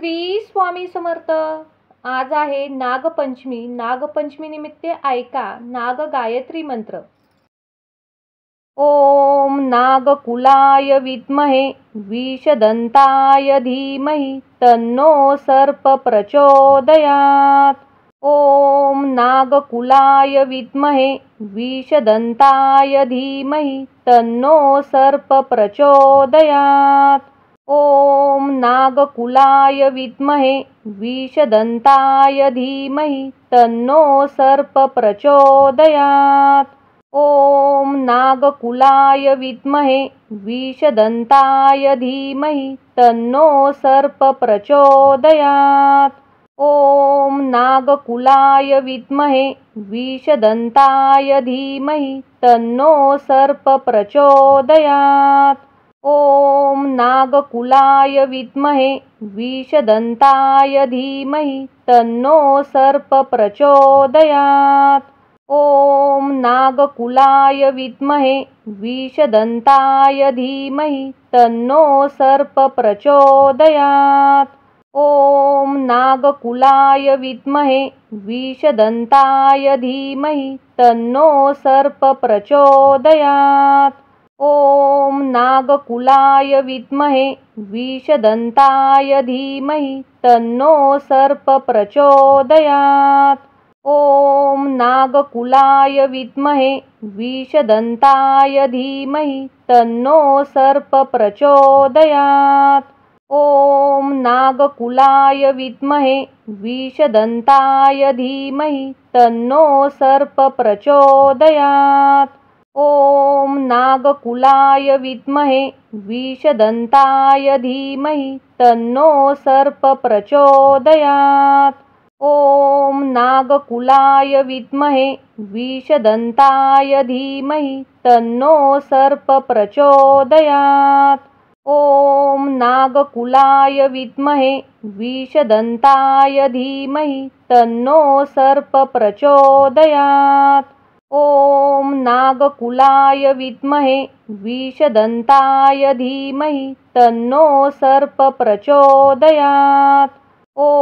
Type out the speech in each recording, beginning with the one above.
श्री स्वामी समर्थ। आज आहे नागपंचमी। नागपंचमी निमित्त ऐका नाग गायत्री मंत्र। ओम नागकुलाय विद्महे विषदंताय धीमहि तन्नो सर्प प्रचोदयात्। ओम नागकुलाय विद्महे विषदंताय धीमहि तन्नो सर्प प्रचोदयात्। ओम नागकुलाय विद्महे विषदंताय धीमहि तन्नो सर्प प्रचोदयात्। ओम नागकुलाय विद्महे विषदंताय धीमहि तन्नो सर्प प्रचोदयात्। ओम नागकुलाय विद्महे विषदंताय धीमहि तन्नो सर्प प्रचोदयात्। ओम नागकुलाय विद्महे विषदंताय धीमहि तन्नो सर्प प्रचोदयात्। ओम नागकुलाय विद्महे विषदंताय धीमहि तन्नो सर्प प्रचोदयात्। ओम नागकुलाय विद्महे विषदंताय धीमहि तन्नो सर्प प्रचोदयात्। ओम नागकुलाय विद्महे विषदंताय धीमहि तन्नो सर्प प्रचोदयात्। ओम नागकुलाय विद्महे विषदंताय धीमहि तन्नो सर्प प्रचोदयात्। ओम नागकुलाय विद्महे विषदंताय धीमहि तन्नो सर्प प्रचोदयात्। ओम नागकुलाय विद्महे विषदंताय धीमहि तन्नो सर्प प्रचोदयात्। ओम नागकुलाय विद्महे विषदंताय धीमहि तन्नो सर्प प्रचोदयात्। ओम नागकुलाय विद्महे विषदंताय धीमहि तन्नो सर्प प्रचोदयात्। ओम नागकुलाय विद्महे विषदंताय धीमहि तन्नो सर्प प्रचोदयात्।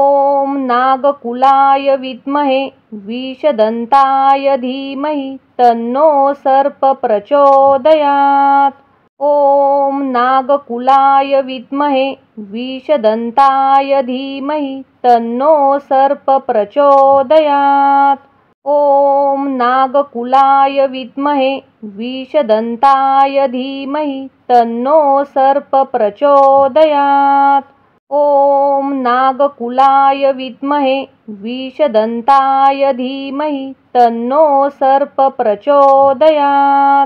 ओम नागकुलाय विद्महे विषदंताय धीमहि तन्नो सर्प प्रचोदयात्। ओम नागकुलाय विद्महे विषदंताय धीमहि तन्नो सर्प प्रचोदयात्। ओम नागकुलाय विद्महे विषदंताय धीमहि तन्नो सर्प प्रचोदयात्। ओम नागकुलाय विद्महे विषदंताय धीमहि तन्नो सर्प प्रचोदयात्।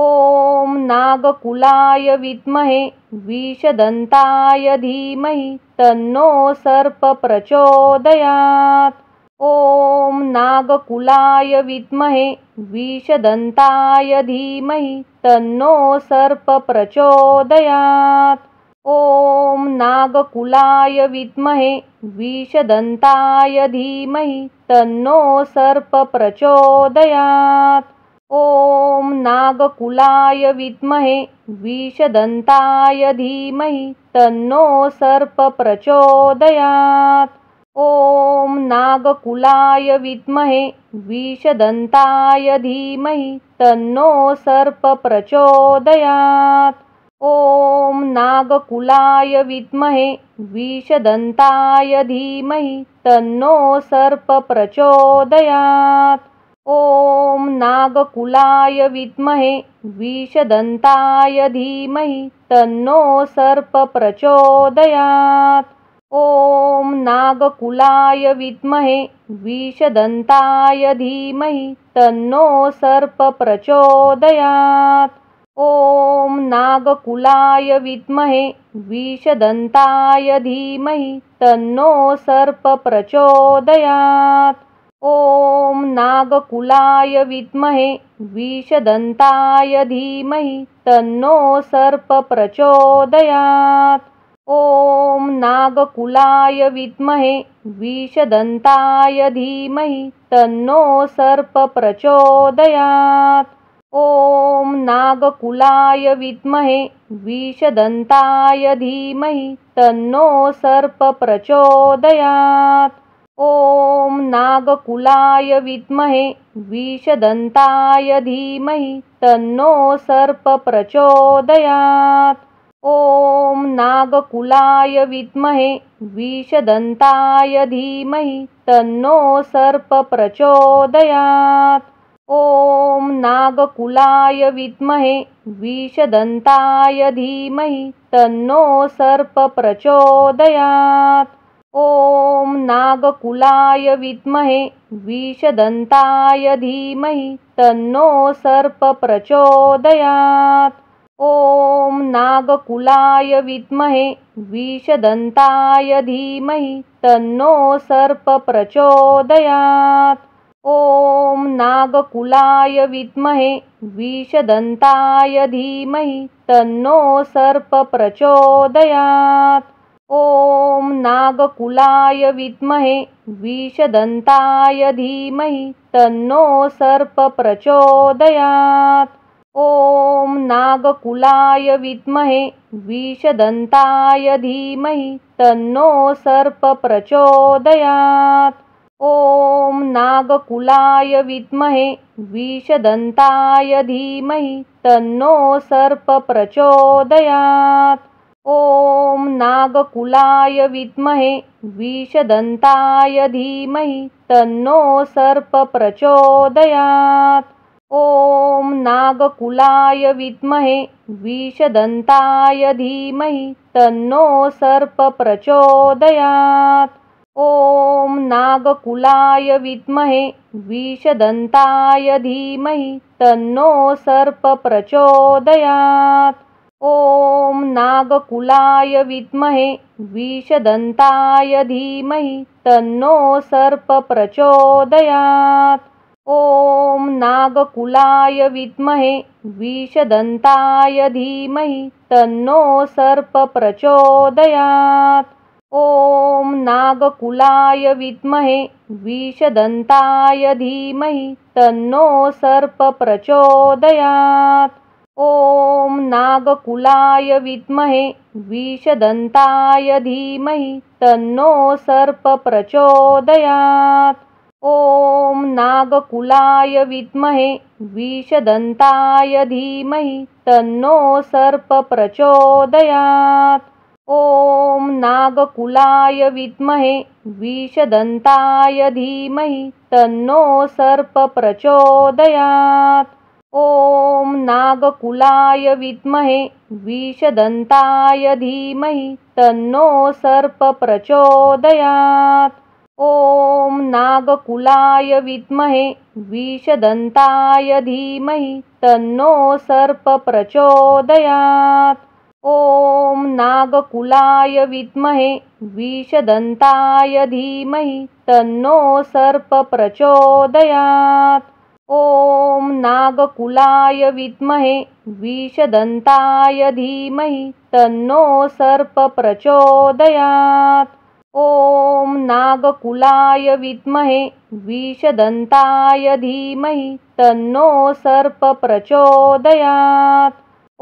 ओम नागकुलाय विद्महे विषदंताय धीमहि तन्नो सर्प प्रचोदयात्। ओम नागकुलाय विद्महे विषदंताय धीमहि तन्नो सर्प प्रचोदयात्। ओम नागकुलाय विद्महे विषदंताय धीमहि तन्नो सर्प प्रचोदयात्। ओम नागकुलाय विद्महे विषदंताय धीमहि तन्नो सर्प प्रचोदयात्। ओम नागकुलाय विद्महे विषदंताय धीमहि तन्नो सर्प प्रचोदयात्। ओम नागकुलाय विद्महे विषदंताय धीमहि तन्नो सर्प प्रचोदयात्। ओम नागकुलाय विद्महे विषदंताय धीमहि तन्नो सर्प प्रचोदयात्। ओम नागकुलाय विद्महे विषदंताय धीमहि तन्नो सर्प प्रचोदयात्। ओम नागकुलाय विद्महे विषदंताय धीमहि तन्नो सर्प प्रचोदयात्। ओम नागकुलाय विद्महे विषदंताय धीमहि तन्नो सर्प प्रचोदयात्। ओम नागकुलाय विद्महे विषदंताय धीमहि तन्नो सर्प प्रचोदयात्। ओम नागकुलाय विद्महे विषदंताय धीमहि तन्नो सर्प प्रचोदयात्। ॐ नागकुलाय विद्महे विषदन्ताय धीमहि तन्नो सर्प प्रचोदयात्। ॐ नागकुलाय विद्महे विषदन्ताय धीमहि तन्नो सर्प प्रचोदयात्। ॐ नागकुलाय विद्महे विषदन्ताय धीमहि तन्नो सर्प प्रचोदयात्। ॐ नागकुलाय विद्महे विषदन्ताय धीमहि तन्नो सर्प प्रचोदयात्। ॐ नागकुलाय विद्महे विषदन्ताय धीमहि तन्नो सर्प प्रचोदयात्। ॐ नागकुलाय विद्महे विषदन्ताय धीमहि तन्नो सर्प प्रचोदयात्। ॐ नागकुलाय विद्महे विषदन्ताय धीमहि तन्नो सर्प प्रचोदयात्। ॐ नागकुलाय विद्महे विषदन्ताय धीमहि तन्नो सर्प प्रचोदयात्। ॐ नागकुलाय विद्महे विषदन्ताय धीमहि तन्नो सर्प प्रचोदयात्। ॐ नागकुलाय विद्महे विषदन्ताय धीमहि तन्नो सर्प प्रचोदयात्। ॐ नागकुलाय विद्महे विषदन्ताय धीमहि तन्नो सर्प प्रचोदयात्। ॐ नागकुलाय विद्महे विषदन्ताय धीमहि तन्नो सर्प प्रचोदयात्। ॐ नागकुलाय विद्महे विषदन्ताय धीमहि तन्नो सर्प प्रचोदयात्। ॐ नागकुलाय विद्महे विषदन्ताय धीमहि तन्नो सर्प प्रचोदयात्। ॐ नागकुलाय विद्महे विषदन्ताय धीमहि तन्नो सर्प प्रचोदयात्। ॐ नागकुलाय विद्महे विषदन्ताय धीमहि तन्नो सर्प प्रचोदयात्। ॐ नागकुलाय विद्महे विषदन्ताय धीमहि तन्नो सर्प प्रचोदयात्। ॐ नागकुलाय विद्महे विषदन्ताय धीमहि तन्नो सर्प प्रचोदयात्। ॐ नागकुलाय विद्महे विषदन्ताय धीमहि तन्नो सर्प प्रचोदयात्। ॐ नागकुलाय विद्महे विषदन्ताय धीमहि तन्नो सर्प प्रचोदयात्। ॐ नागकुलाय विद्महे विषदन्ताय धीमहि तन्नो सर्प प्रचोदयात्। ॐ नागकुलाय विद्महे विषदन्ताय धीमहि तन्नो सर्प प्रचोदयात्। ॐ नागकुलाय विद्महे विषदन्ताय धीमहि तन्नो सर्प प्रचोदयात्।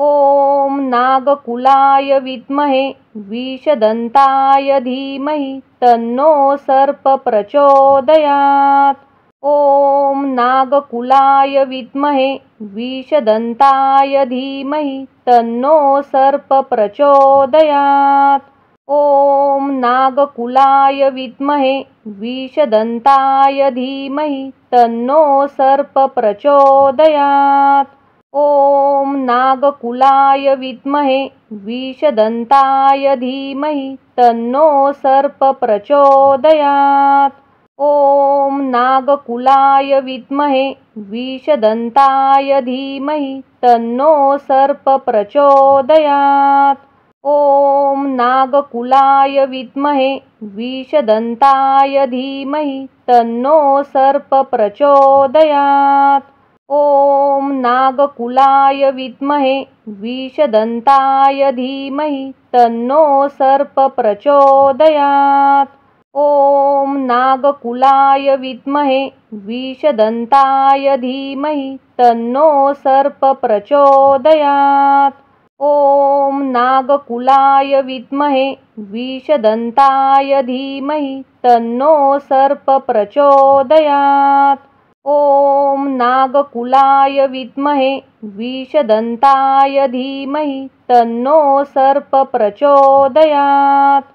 ॐ नागकुलाय विद्महे विषदन्ताय धीमहि तन्नो सर्प प्रचोदयात्। ॐ नागकुलाय विद्महे विषदन्ताय धीमहि तन्नो सर्प प्रचोदयात्। ॐ नागकुलाय विद्महे विषदन्ताय धीमहि तन्नो सर्प प्रचोदयात्। ॐ नागकुलाय विद्महे विषदन्ताय धीमहि तन्नो सर्प प्रचोदयात्। ॐ नागकुलाय विद्महे विषदन्ताय धीमहि तन्नो सर्प प्रचोदयात्। ॐ नागकुलाय विद्महे विषदन्ताय धीमहि तन्नो सर्प प्रचोदयात्। ॐ नागकुलाय विद्महे विषदन्ताय धीमहि तन्नो सर्प प्रचोदयात्। ॐ नागकुलाय विद्महे विषदन्ताय धीमहि तन्नो सर्प प्रचोदयात्। ॐ नागकुलाय विद्महे विषदन्ताय धीमहि तन्नो सर्प प्रचोदयात्। ॐ नागकुलाय विद्महे विषदन्ताय धीमहि तन्नो सर्प प्रचोदयात्।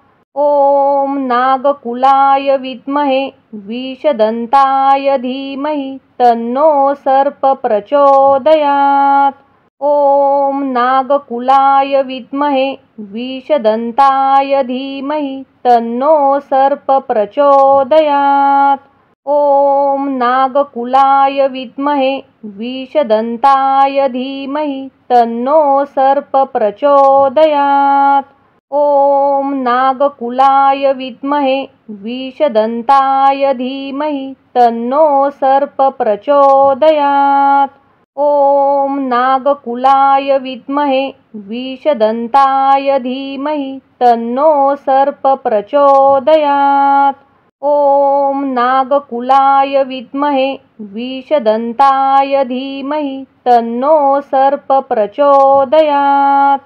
ॐ नागकुलाय विद्महे विषदन्ताय धीमहि तन्नो सर्प प्रचोदयात्। ॐ नागकुलाय विद्महे विषदन्ताय धीमहि तन्नो सर्प प्रचोदयात्। ॐ नागकुलाय विद्महे विषदन्ताय धीमहि तन्नो सर्प प्रचोदयात्। ॐ नागकुलाय विद्महे विषदन्ताय धीमहि तन्नो सर्प प्रचोदयात्। ॐ नागकुलाय विद्महे विषदन्ताय धीमहि तन्नो सर्प प्रचोदयात्। ॐ नागकुलाय विद्महे विषदन्ताय धीमहि तन्नो सर्प प्रचोदयात्।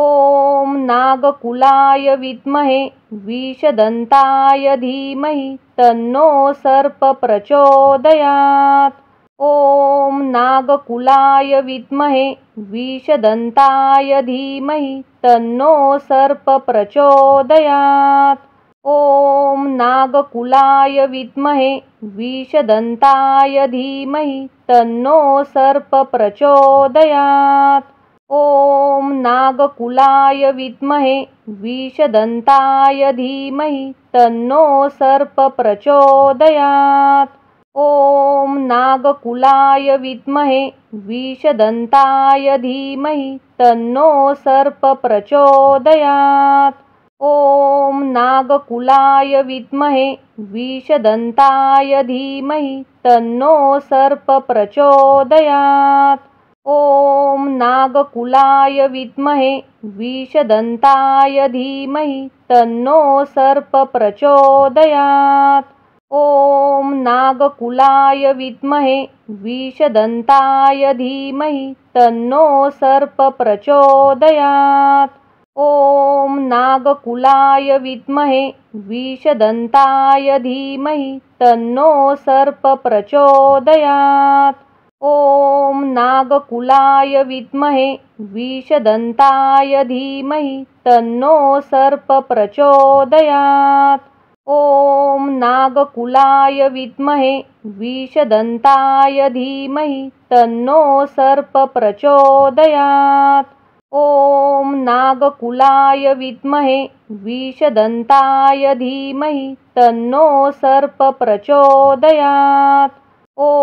ॐ नागकुलाय विद्महे विषदन्ताय धीमहि तन्नो सर्प प्रचोदयात्। ॐ नागकुलाय विद्महे विषदन्ताय धीमहि तन्नो सर्प प्रचोदयात्। ॐ नागकुलाय विद्महे विषदन्ताय धीमहि तन्नो सर्प प्रचोदयात्। ॐ नागकुलाय विद्महे विषदन्ताय धीमहि तन्नो सर्प प्रचोदयात्। ॐ नागकुलाय विद्महे विषदन्ताय धीमहि तन्नो सर्प प्रचोदयात्। ॐ नागकुलाय विद्महे विषदन्ताय धीमहि तन्नो सर्प प्रचोदयात्। ॐ नागकुलाय विद्महे विषदन्ताय धीमहि तन्नो सर्प प्रचोदयात्। ॐ नागकुलाय विद्महे विषदन्ताय धीमहि तन्नो सर्प प्रचोदयात्। ॐ नागकुलाय विद्महे विषदन्ताय धीमहि तन्नो सर्प प्रचोदयात्। ॐ नागकुलाय विद्महे विषदन्ताय धीमहि तन्नो सर्प प्रचोदयात्। ॐ नागकुलाय विद्महे विषदन्ताय धीमहि तन्नो सर्प प्रचोदयात्। ॐ नागकुलाय विद्महे विषदन्ताय धीमहि तन्नो सर्प प्रचोदयात्।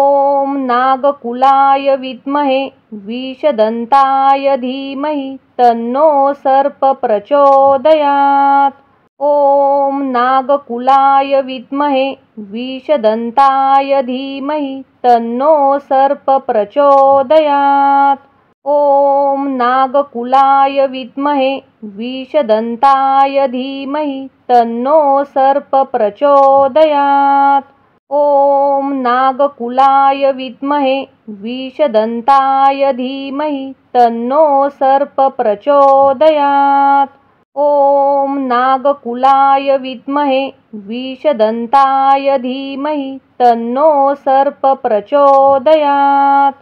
ॐ नागकुलाय विद्महे विषदन्ताय धीमहि तन्नो सर्प प्रचोदयात्। ॐ नागकुलाय विद्महे विषदन्ताय धीमहि तन्नो सर्प प्रचोदयात्। ॐ नागकुलाय विद्महे विषदन्ताय धीमहि तन्नो सर्प प्रचोदयात्। ॐ नागकुलाय विद्महे विषदन्ताय धीमहि तन्नो सर्प प्रचोदयात्। ॐ नागकुलाय विद्महे विषदन्ताय धीमहि तन्नो सर्प प्रचोदयात्।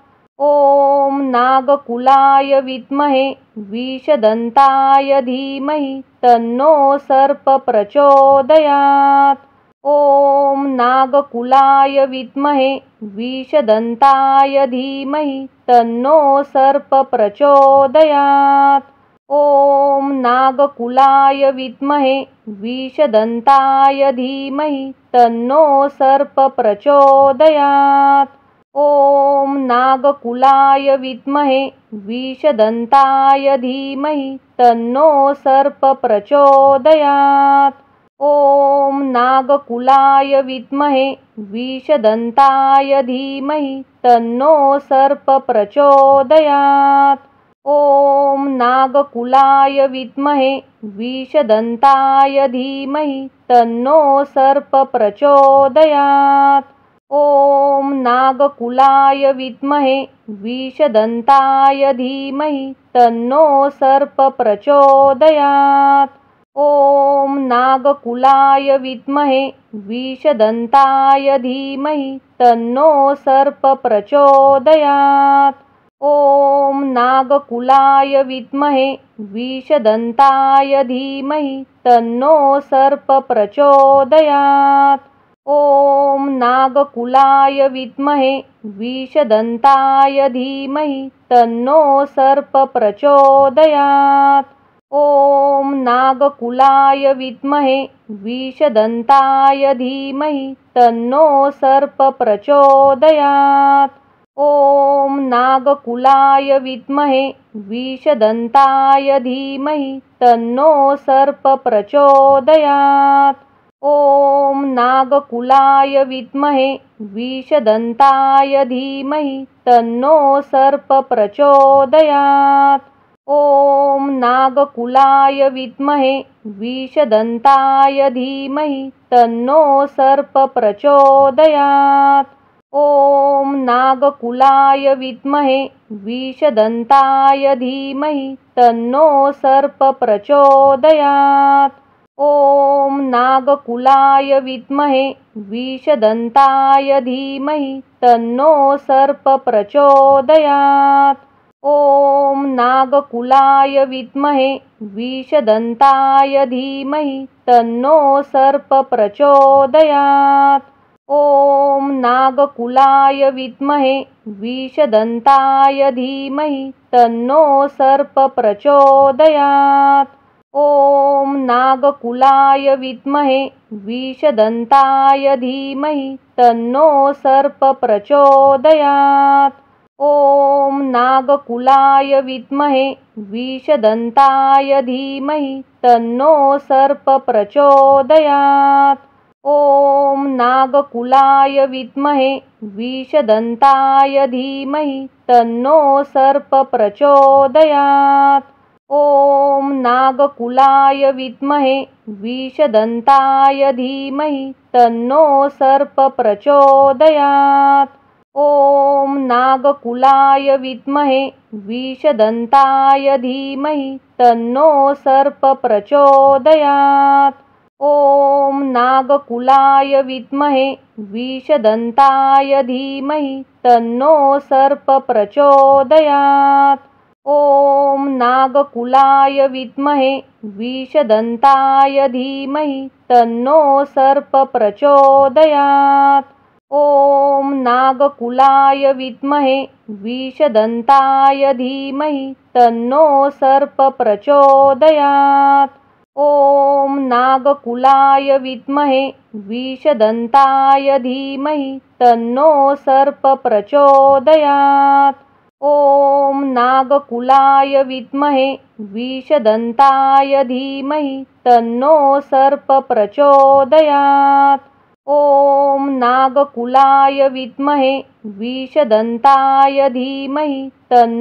ॐ नागकुलाय विद्महे विषदन्ताय धीमहि तन्नो सर्प प्रचोदयात्। ॐ नागकुलाय विद्महे विषदन्ताय धीमहि तन्नो सर्प प्रचोदयात्। ॐ नागकुलाय विद्महे विषदन्ताय धीमहि तन्नो सर्प प्रचोदयात्। ॐ नागकुलाय विद्महे विषदन्ताय धीमहि तन्नो सर्प प्रचोदयात्। ॐ नागकुलाय विद्महे विषदन्ताय धीमहि तन्नो सर्प प्रचोदयात्। ॐ नागकुलाय विद्महे विषदन्ताय धीमहि तन्नो सर्प प्रचोदयात्। ॐ नागकुलाय विद्महे विषदन्ताय धीमहि तन्नो सर्प प्रचोदयात्। ॐ नागकुलाय विद्महे विषदन्ताय धीमहि तन्नो सर्प प्रचोदयात्। ॐ नागकुलाय विद्महे विषदन्ताय धीमहि तन्नो सर्प प्रचोदयात्। ॐ नागकुलाय विद्महे विषदन्ताय धीमहि तन्नो सर्प प्रचोदयात्। ॐ नागकुलाय विद्महे विषदन्ताय धीमहि तन्नो सर्प प्रचोदयात्। ॐ नागकुलाय विद्महे विषदन्ताय धीमहि तन्नो सर्प प्रचोदयात्। ॐ नागकुलाय विद्महे विषदन्ताय धीमहि तन्नो सर्प प्रचोदयात्। ॐ नागकुलाय विद्महे विषदन्ताय धीमहि तन्नो सर्प प्रचोदयात्। ॐ नागकुलाय विद्महे विषदन्ताय धीमहि तन्नो सर्प प्रचोदयात्। ॐ नागकुलाय विद्महे विषदन्ताय धीमहि तन्नो सर्प प्रचोदयात्। ॐ नागकुलाय विद्महे विषदन्ताय धीमहि तन्नो सर्प प्रचोदयात्। ॐ नागकुलाय विद्महे विषदन्ताय धीमहि तन्नो सर्प प्रचोदयात्। ॐ नागकुलाय विद्महे विषदन्ताय धीमहि तन्नो सर्प प्रचोदयात्। ॐ नागकुलाय विद्महे विषदन्ताय धीमहि तन्नो सर्प प्रचोदयात्। ॐ नागकुलाय विद्महे विषदन्ताय धीमहि तन्नो सर्प प्रचोदयात्। ॐ नागकुलाय विद्महे विषदन्ताय धीमहि तन्नो सर्प प्रचोदयात्। ॐ नागकुलाय विद्महे विषदन्ताय धीमहि तन्नो सर्प प्रचोदयात्। ॐ नागकुलाय विद्महे विषदन्ताय धीमहि तन्नो सर्प प्रचोदयात्। ॐ नागकुलाय विद्महे विषदन्ताय धीमहि तन्नो सर्प प्रचोदयात्। ॐ नागकुलाय विद्महे विषदन्ताय धीमहि तन्नो सर्प प्रचोदयात्। ॐ नागकुलाय विद्महे विषदन्ताय धीमहि तन्नो सर्प प्रचोदयात्। ॐ नागकुलाय विद्महे विषदन्ताय धीमहि तन्नो सर्प प्रचोदयात्। ॐ नागकुलाय विद्महे विषदन्ताय धीमहि तन्नो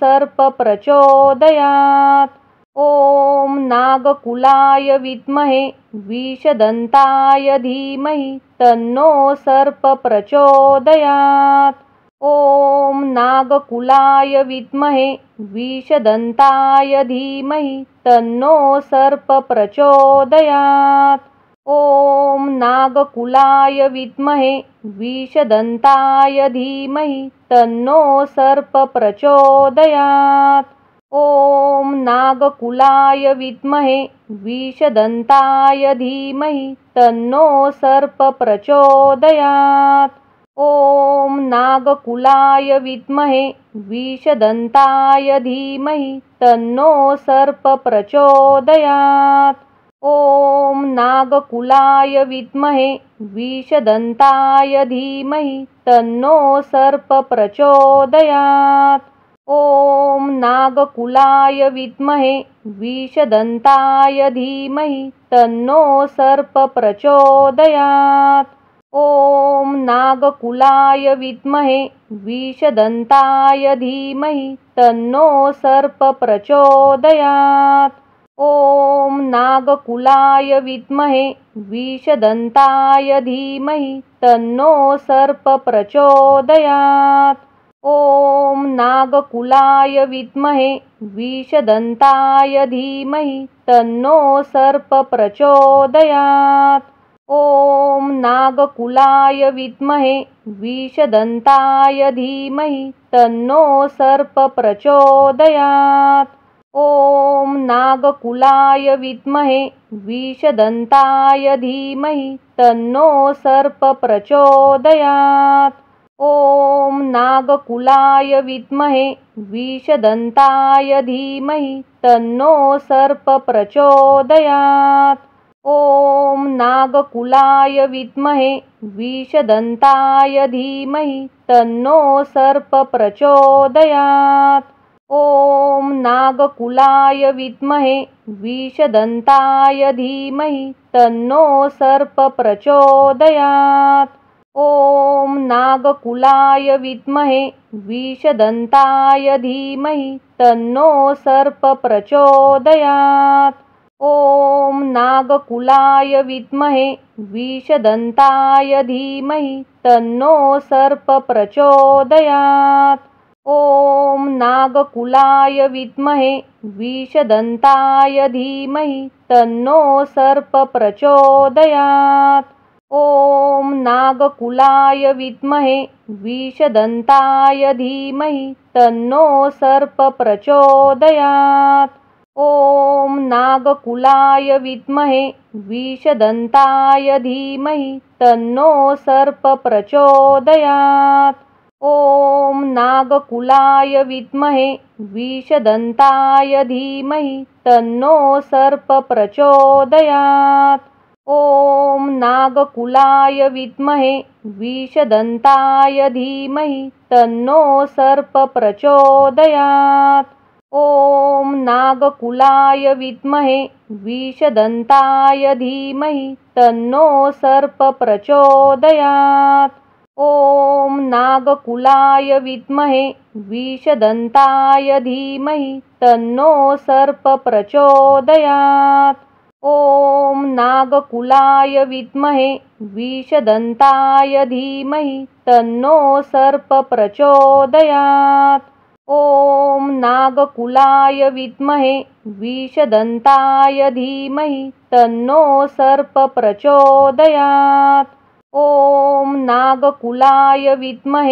सर्प प्रचोदयात्। ॐ नागकुलाय विद्महे विषदन्ताय धीमहि तन्नो सर्प प्रचोदयात्। ॐ नागकुलाय विद्महे विषदन्ताय धीमहि तन्नो सर्प प्रचोदयात्। ॐ नागकुलाय विद्महे विषदन्ताय धीमहि तन्नो सर्प प्रचोदयात्। ॐ नागकुलाय विद्महे विषदन्ताय धीमहि तन्नो सर्प प्रचोदयात्। ॐ नागकुलाय विद्महे विषदन्ताय धीमहि तन्नो सर्प प्रचोदयात्। ॐ नागकुलाय विद्महे विषदन्ताय धीमहि तन्नो सर्प प्रचोदयात्। ॐ नागकुलाय विद्महे विषदन्ताय धीमहि तन्नो सर्प प्रचोदयात्। ॐ नागकुलाय विद्महे विषदन्ताय धीमहि तन्नो सर्प प्रचोदयात्। ॐ नागकुलाय विद्महे विषदन्ताय धीमहि तन्नो सर्प प्रचोदयात्। ॐ नागकुलाय विद्महे विषदन्ताय धीमहि तन्नो सर्प प्रचोदयात्। ॐ नागकुलाय विद्महे विषदन्ताय धीमहि तन्नो सर्प प्रचोदयात्। ॐ नागकुलाय विद्महे विषदन्ताय धीमहि तन्नो सर्प प्रचोदयात्। ॐ नागकुलाय विद्महे विषदन्ताय धीमहि तन्नो सर्प प्रचोदयात्। ॐ नागकुलाय विद्महे विषदन्ताय धीमहि तन्नो सर्प प्रचोदयात्। ॐ नागकुलाय विद्महे विषदन्ताय धीमहि तन्नो सर्प प्रचोदयात्। ॐ नागकुलाय विद्महे विषदन्ताय धीमहि तन्नो सर्प प्रचोदयात्। ॐ नागकुलाय विद्महे विषदन्ताय धीमहि तन्नो सर्प प्रचोदयात्। ॐ नागकुलाय विद्महे विषदन्ताय धीमहि तन्नो सर्प प्रचोदयात्। ॐ नागकुलाय विद्महे विषदन्ताय धीमहि तन्नो सर्प प्रचोदयात्। ॐ नागकुलाय विद्महे विषदन्ताय धीमहि तन्नो सर्प प्रचोदयात्। ॐ नागकुलाय विद्महे विषदन्ताय धीमहि तन्नो सर्प प्रचोदयात्। ॐ नागकुलाय विद्महे विषदन्ताय धीमहि तन्नो सर्प प्रचोदयात्। ॐ नागकुलाय विद्महे विषदन्ताय धीमहि तन्नो सर्प प्रचोदयात्। ॐ नागकुलाय विद्महे विषदन्ताय धीमहि तन्नो सर्प प्रचोदयात्। ॐ नागकुलाय विद्महे विषदन्ताय धीमहि तन्नो सर्प प्रचोदयात्। ॐ नागकुलाय विद्महे विषदन्ताय धीमहि तन्नो सर्प प्रचोदयात्। ॐ नागकुलाय विद्महे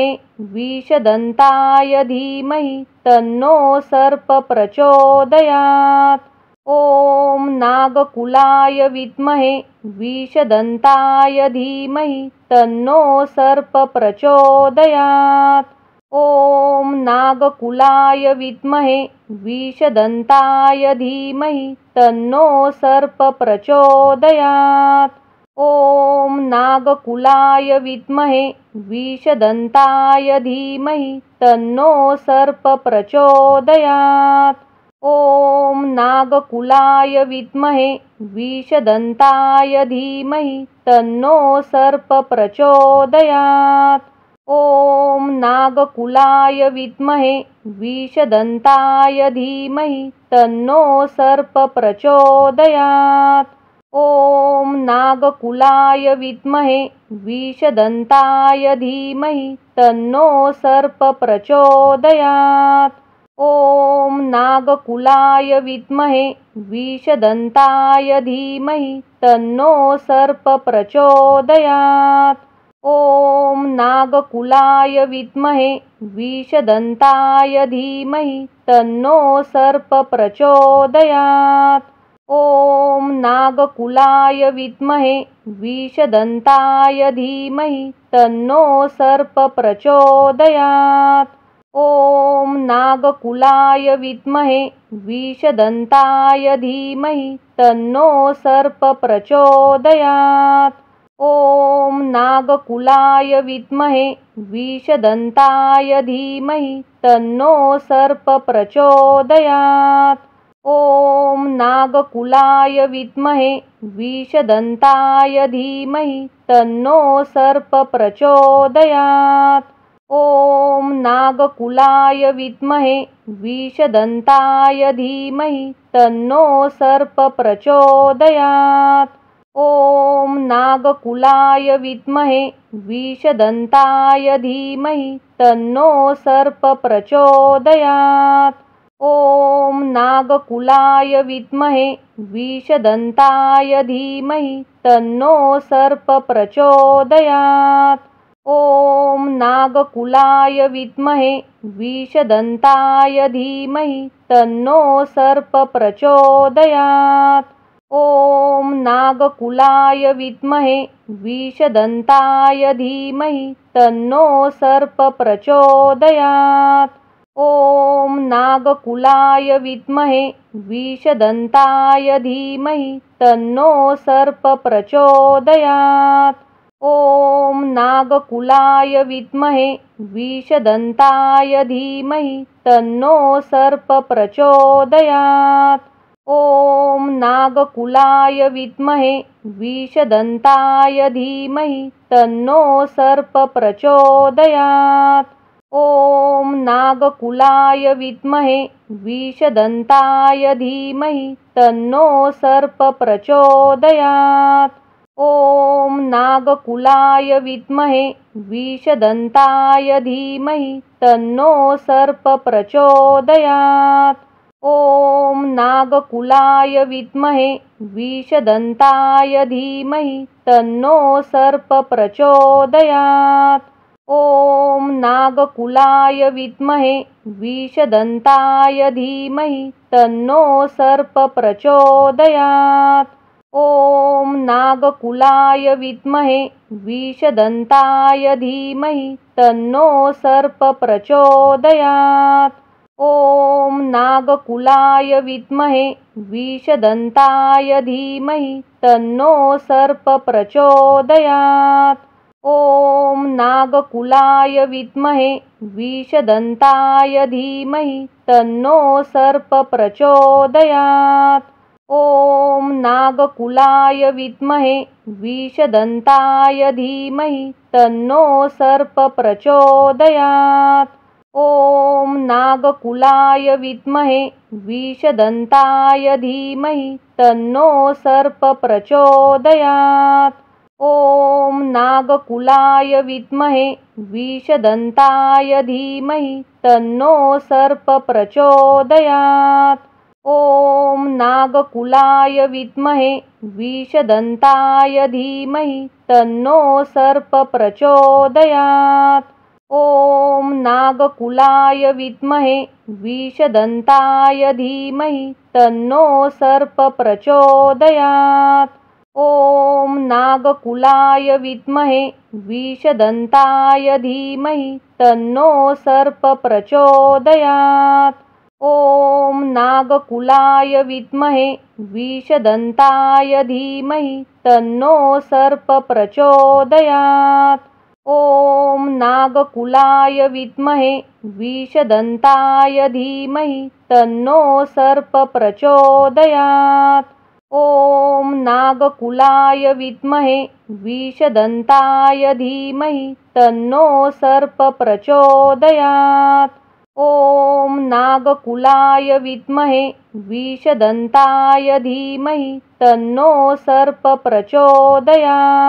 विषदन्ताय धीमहि तन्नो सर्प प्रचोदयात्। ॐ नागकुलाय विद्महे विषदन्ताय धीमहि तन्नो सर्प प्रचोदयात्। ॐ नागकुलाय विद्महे विषदन्ताय धीमहि तन्नो सर्प प्रचोदयात्। ॐ नागकुलाय विद्महे विषदन्ताय धीमहि तन्नो सर्प प्रचोदयात्। ॐ नागकुलाय विद्महे विषदन्ताय धीमहि तन्नो सर्प प्रचोदयात्। ॐ नागकुलाय विद्महे विषदन्ताय धीमहि तन्नो सर्प प्रचोदयात्। ॐ नागकुलाय विद्महे विषदन्ताय धीमहि तन्नो सर्प प्रचोदयात्। ॐ नागकुलाय विद्महे विषदन्ताय धीमहि तन्नो सर्प प्रचोदयात्। ॐ नागकुलाय विद्महे विषदन्ताय धीमहि तन्नो सर्प प्रचोदयात्। ॐ नागकुलाय विद्महे विषदन्ताय धीमहि तन्नो सर्प प्रचोदयात्। ॐ नागकुलाय विद्महे विषदन्ताय धीमहि तन्नो सर्प प्रचोदयात्। ॐ नागकुलाय विद्महे विषदन्ताय धीमहि तन्नो सर्प प्रचोदयात्। ॐ नागकुलाय विद्महे विषदन्ताय धीमहि तन्नो सर्प प्रचोदयात्। ॐ नागकुलाय विद्महे विषदन्ताय धीमहि तन्नो सर्प प्रचोदयात्। ॐ नागकुलाय विद्महे विषदन्ताय धीमहि तन्नो सर्प प्रचोदयात्। ॐ नागकुलाय विद्महे विषदन्ताय धीमहि तन्नो सर्प प्रचोदयात्। ॐ नागकुलाय विद्महे विषदन्ताय धीमहि तन्नो सर्प प्रचोदयात्। ॐ नागकुलाय विद्महे विषदन्ताय धीमहि तन्नो सर्प प्रचोदयात्। ॐ नागकुलाय विद्महे विषदन्ताय धीमहि तन्नो सर्प प्रचोदयात्। ॐ नागकुलाय विद्महे विषदन्ताय धीमहि तन्नो सर्प प्रचोदयात्। ॐ नागकुलाय विद्महे विषदन्ताय धीमहि तन्नो सर्प प्रचोदयात्। ॐ नागकुलाय विद्महे विषदन्ताय धीमहि तन्नो सर्प प्रचोदयात्। ॐ नागकुलाय विद्महे विषदन्ताय धीमहि तन्नो सर्प प्रचोदयात्। ॐ नागकुलाय विद्महे विषदन्ताय धीमहि तन्नो सर्प प्रचोदयात्। ॐ नागकुलाय विद्महे विषदन्ताय धीमहि तन्नो सर्प प्रचोदयात्। ॐ नागकुलाय विद्महे विषदन्ताय धीमहि तन्नो सर्प प्रचोदयात्। ॐ नागकुलाय विद्महे विषदन्ताय धीमहि तन्नो सर्प प्रचोदयात्। ॐ नागकुलाय विद्महे विषदन्ताय धीमहि तन्नो सर्प प्रचोदयात्। ॐ नागकुलाय विद्महे विषदन्ताय धीमहि तन्नो सर्प प्रचोदयात्। ॐ नागकुलाय विद्महे विषदन्ताय धीमहि तन्नो सर्प प्रचोदयात्। ॐ नागकुलाय विद्महे विषदन्ताय धीमहि तन्नो सर्प प्रचोदयात्। ॐ नागकुलाय विद्महे विषदन्ताय धीमहि तन्नो सर्प प्रचोदयात्। ॐ नागकुलाय विद्महे विषदन्ताय धीमहि तन्नो सर्प प्रचोदयात्। ॐ नागकुलाय विद्महे विषदन्ताय धीमहि तन्नो सर्प प्रचोदयात्। ॐ नागकुलाय विद्महे विषदन्ताय धीमहि तन्नो सर्प प्रचोदयात्। ॐ नागकुलाय विद्महे विषदन्ताय धीमहि तन्नो सर्प प्रचोदयात्। ॐ नागकुलाय विद्महे विषदन्ताय धीमहि तन्नो सर्प प्रचोदयात्। ॐ नागकुलाय विद्महे विषदन्ताय धीमहि तन्नो सर्प प्रचोदयात्।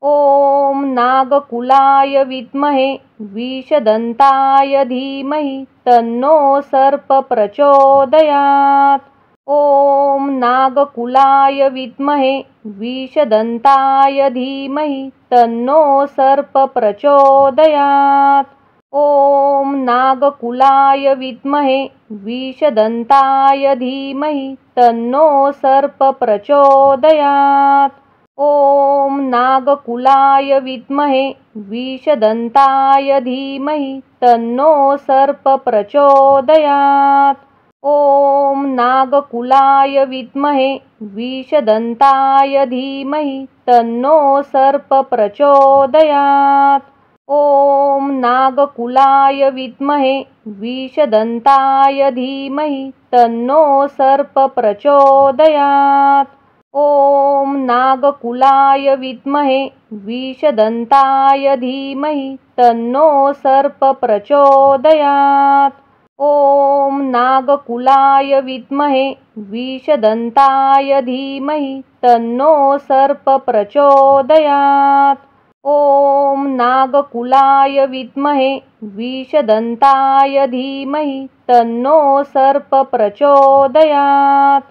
ॐ नागकुलाय विद्महे विषदन्ताय धीमहि तन्नो सर्प प्रचोदयात्। ॐ नागकुलाय विद्महे विषदन्ताय धीमहि तन्नो सर्प प्रचोदयात्। ॐ नागकुलाय विद्महे विषदन्ताय धीमहि तन्नो सर्प प्रचोदयात्। ॐ नागकुलाय विद्महे विषदन्ताय धीमहि तन्नो सर्प प्रचोदयात्। ॐ नागकुलाय विद्महे विषदन्ताय धीमहि तन्नो सर्प प्रचोदयात्। ॐ नागकुलाय विद्महे विषदन्ताय धीमहि तन्नो सर्प प्रचोदयात्। ॐ नागकुलाय विद्महे विषदन्ताय धीमहि तन्नो सर्प प्रचोदयात्। ॐ नागकुलाय विद्महे विषदन्ताय धीमहि तन्नो सर्प प्रचोदयात्। ॐ नागकुलाय विद्महे विषदन्ताय धीमहि तन्नो सर्प प्रचोदयात्।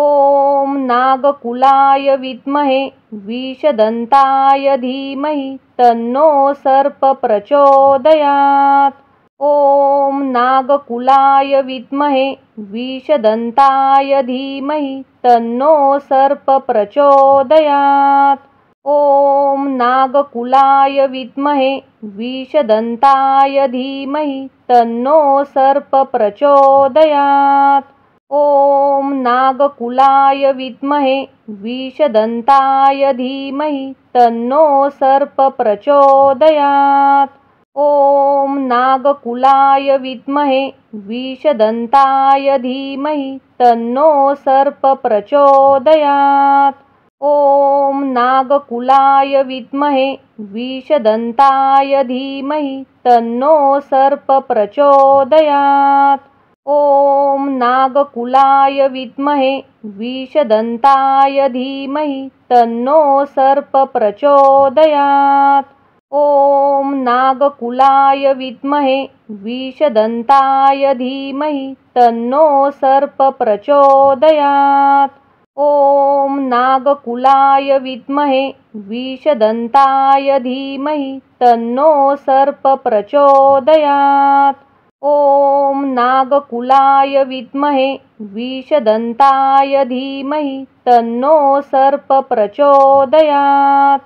ॐ नागकुलाय विद्महे विषदन्ताय धीमहि तन्नो सर्प प्रचोदयात्। ॐ नागकुलाय विद्महे विषदन्ताय धीमहि तन्नो सर्प प्रचोदयात्। ॐ नागकुलाय विद्महे विषदन्ताय धीमहि तन्नो सर्प प्रचोदयात्। ॐ नागकुलाय विद्महे विषदन्ताय धीमहि तन्नो सर्प प्रचोदयात्। ॐ नागकुलाय विद्महे विषदन्ताय धीमहि तन्नो सर्प प्रचोदयात्। ॐ नागकुलाय विद्महे विषदन्ताय धीमहि तन्नो सर्प प्रचोदयात्। ॐ नागकुलाय विद्महे विषदन्ताय धीमहि तन्नो सर्प प्रचोदयात्। ॐ नागकुलाय विद्महे विषदन्ताय धीमहि तन्नो सर्प प्रचोदयात्। ॐ नागकुलाय विद्महे विषदन्ताय धीमहि तन्नो सर्प प्रचोदयात्। ॐ नागकुलाय विद्महे विषदन्ताय धीमहि तन्नो सर्प प्रचोदयात्।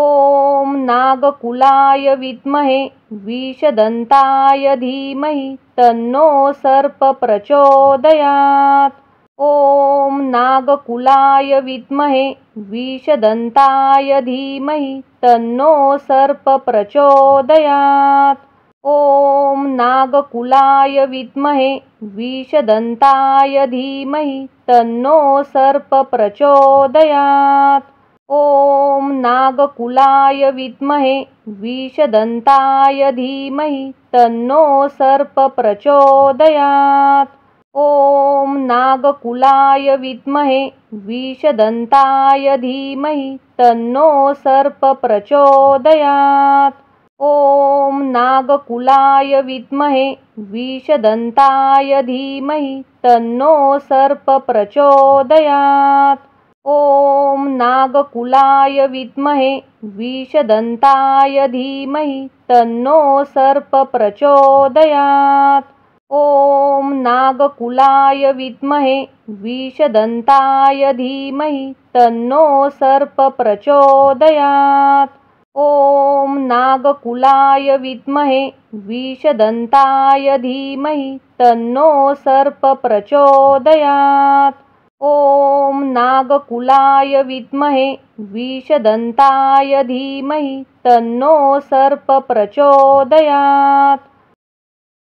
ॐ नागकुलाय विद्महे विषदन्ताय धीमहि तन्नो सर्प प्रचोदयात्। ॐ नागकुलाय विद्महे विषदन्ताय धीमहि तन्नो सर्प प्रचोदयात्। ॐ नागकुलाय विद्महे विषदन्ताय धीमहि तन्नो सर्प प्रचोदयात्। ॐ नागकुलाय विद्महे विषदन्ताय धीमहि तन्नो सर्प प्रचोदयात्। ॐ नागकुलाय विद्महे विषदन्ताय धीमहि तन्नो सर्प प्रचोदयात्। ॐ नागकुलाय विद्महे विषदन्ताय धीमहि तन्नो सर्प प्रचोदयात्। ॐ नागकुलाय विद्महे विषदन्ताय धीमहि तन्नो सर्प प्रचोदयात्। ॐ नागकुलाय विद्महे विषदन्ताय धीमहि तन्नो सर्प प्रचोदयात्। ॐ नागकुलाय विद्महे विषदन्ताय धीमहि तन्नो सर्प प्रचोदयात्। ॐ नागकुलाय विद्महे विषदन्ताय धीमहि तन्नो सर्प प्रचोदयात्।